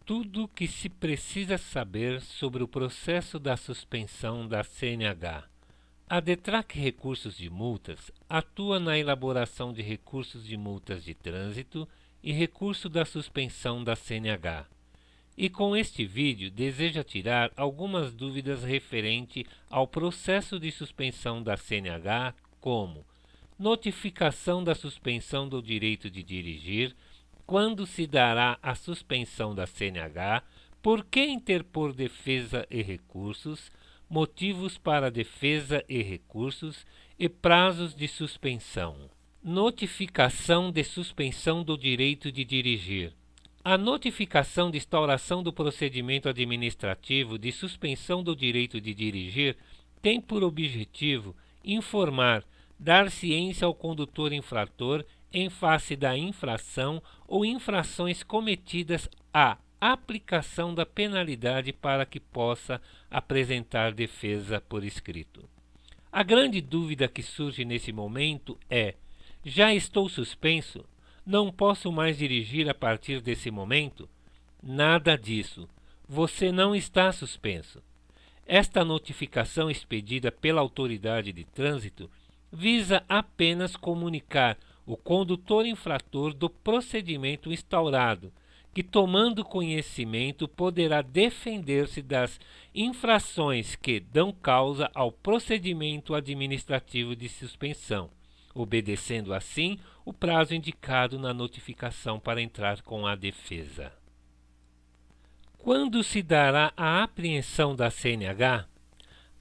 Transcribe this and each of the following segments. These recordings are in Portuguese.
Tudo o que se precisa saber sobre o processo da suspensão da CNH. A DETRAC Recursos de Multas atua na elaboração de recursos de multas de trânsito e recurso da suspensão da CNH. E com este vídeo deseja tirar algumas dúvidas referente ao processo de suspensão da CNH, como notificação da suspensão do direito de dirigir, quando se dará a suspensão da CNH, por que interpor defesa e recursos, motivos para defesa e recursos e prazos de suspensão. Notificação de suspensão do direito de dirigir. A notificação de instauração do procedimento administrativo de suspensão do direito de dirigir tem por objetivo informar, dar ciência ao condutor infrator em face da infração ou infrações cometidas à aplicação da penalidade para que possa apresentar defesa por escrito. A grande dúvida que surge nesse momento é: já estou suspenso? Não posso mais dirigir a partir desse momento? Nada disso. Você não está suspenso. Esta notificação expedida pela autoridade de trânsito visa apenas comunicar o condutor infrator do procedimento instaurado, que, tomando conhecimento, poderá defender-se das infrações que dão causa ao procedimento administrativo de suspensão, obedecendo assim o prazo indicado na notificação para entrar com a defesa. Quando se dará a apreensão da CNH?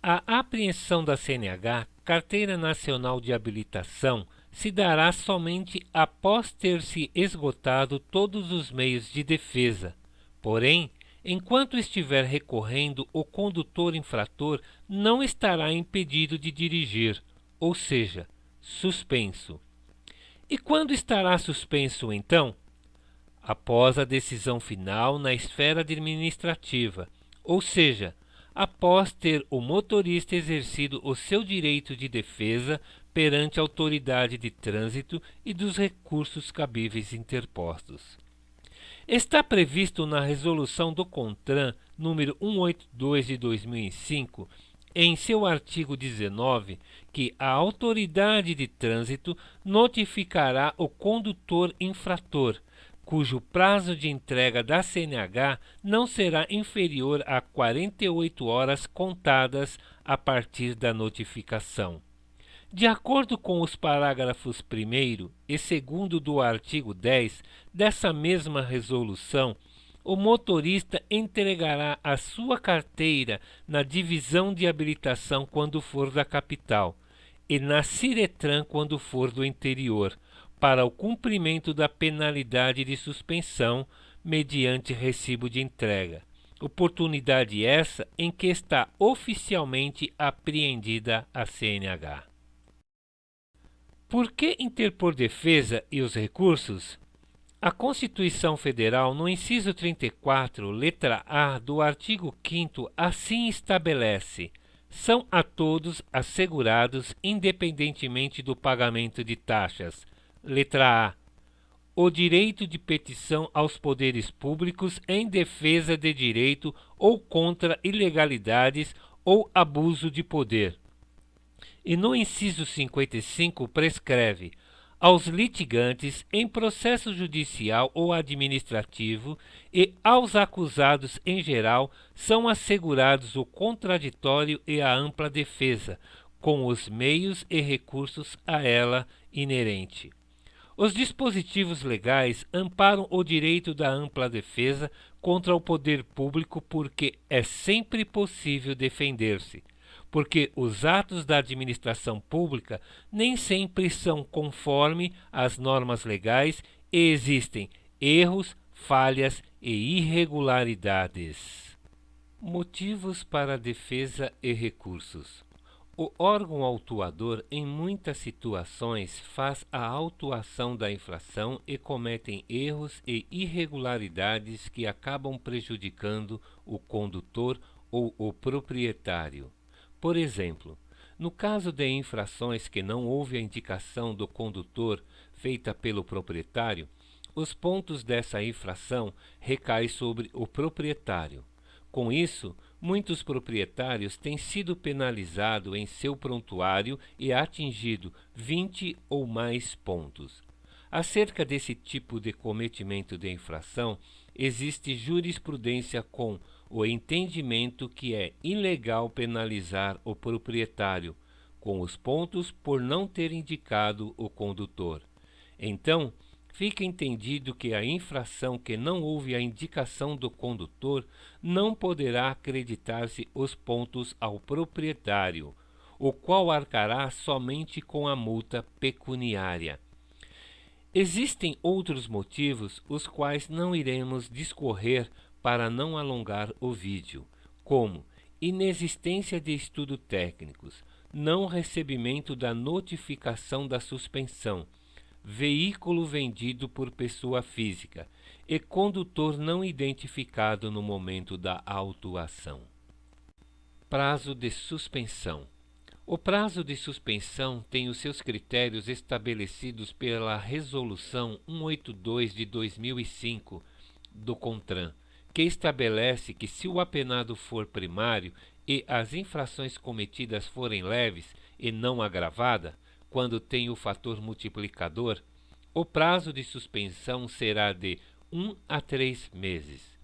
A apreensão da CNH, Carteira Nacional de Habilitação, se dará somente após ter se esgotado todos os meios de defesa. Porém, enquanto estiver recorrendo, o condutor infrator não estará impedido de dirigir, ou seja, suspenso. E quando estará suspenso, então? Após a decisão final na esfera administrativa, ou seja, após ter o motorista exercido o seu direito de defesa perante a autoridade de trânsito e dos recursos cabíveis interpostos. Está previsto na Resolução do CONTRAN número 182 de 2005, em seu artigo 19, que a autoridade de trânsito notificará o condutor infrator, cujo prazo de entrega da CNH não será inferior a 48 horas contadas a partir da notificação. De acordo com os parágrafos 1º e 2º do artigo 10 dessa mesma resolução, o motorista entregará a sua carteira na divisão de habilitação quando for da capital e na Ciretran quando for do interior, para o cumprimento da penalidade de suspensão mediante recibo de entrega. Oportunidade essa em que está oficialmente apreendida a CNH. Por que interpor defesa e os recursos? A Constituição Federal, no inciso 34, letra A do artigo 5º, assim estabelece: são a todos assegurados, independentemente do pagamento de taxas. Letra A. O direito de petição aos poderes públicos em defesa de direito ou contra ilegalidades ou abuso de poder. E no inciso 55 prescreve: aos litigantes em processo judicial ou administrativo e aos acusados em geral são assegurados o contraditório e a ampla defesa, com os meios e recursos a ela inerente. Os dispositivos legais amparam o direito da ampla defesa contra o poder público porque é sempre possível defender-se, porque os atos da administração pública nem sempre são conforme às normas legais e existem erros, falhas e irregularidades. Motivos para defesa e recursos. O órgão autuador, em muitas situações, faz a autuação da infração e cometem erros e irregularidades que acabam prejudicando o condutor ou o proprietário. Por exemplo, no caso de infrações que não houve a indicação do condutor feita pelo proprietário, os pontos dessa infração recaem sobre o proprietário. Com isso, muitos proprietários têm sido penalizados em seu prontuário e atingido 20 ou mais pontos. Acerca desse tipo de cometimento de infração, existe jurisprudência com o entendimento que é ilegal penalizar o proprietário com os pontos por não ter indicado o condutor. Então, fica entendido que a infração que não houve a indicação do condutor não poderá acreditar-se os pontos ao proprietário, o qual arcará somente com a multa pecuniária. Existem outros motivos, os quais não iremos discorrer para não alongar o vídeo, como inexistência de estudos técnicos, não recebimento da notificação da suspensão, veículo vendido por pessoa física e condutor não identificado no momento da autuação. Prazo de suspensão. O prazo de suspensão tem os seus critérios estabelecidos pela Resolução 182 de 2005 do CONTRAN, que estabelece que se o apenado for primário e as infrações cometidas forem leves e não agravada, quando tem o fator multiplicador, o prazo de suspensão será de 1 a 3 meses.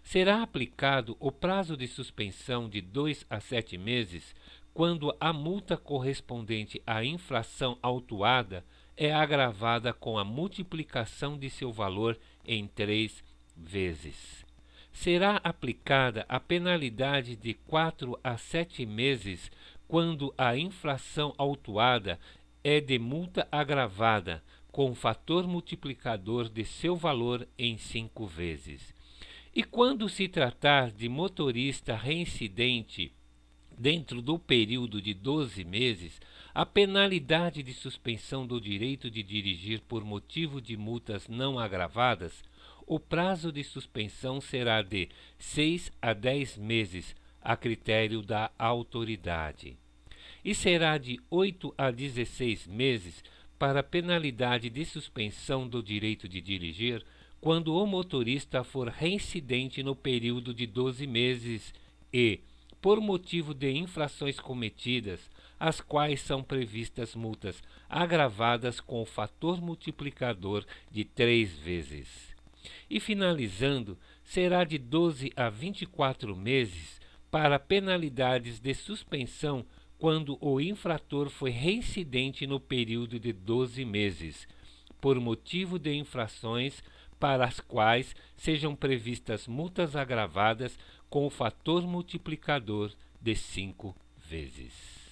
Será aplicado o prazo de suspensão de 2 a 7 meses quando a multa correspondente à infração autuada é agravada com a multiplicação de seu valor em 3 vezes. Será aplicada a penalidade de 4 a 7 meses quando a infração autuada é de multa agravada com fator multiplicador de seu valor em 5 vezes. E quando se tratar de motorista reincidente dentro do período de 12 meses, a penalidade de suspensão do direito de dirigir por motivo de multas não agravadas, o prazo de suspensão será de 6 a 10 meses, a critério da autoridade. E será de 8 a 16 meses para a penalidade de suspensão do direito de dirigir quando o motorista for reincidente no período de 12 meses e, por motivo de infrações cometidas, as quais são previstas multas agravadas com o fator multiplicador de 3 vezes. E finalizando, será de 12 a 24 meses para penalidades de suspensão quando o infrator foi reincidente no período de 12 meses, por motivo de infrações para as quais sejam previstas multas agravadas com o fator multiplicador de 5 vezes.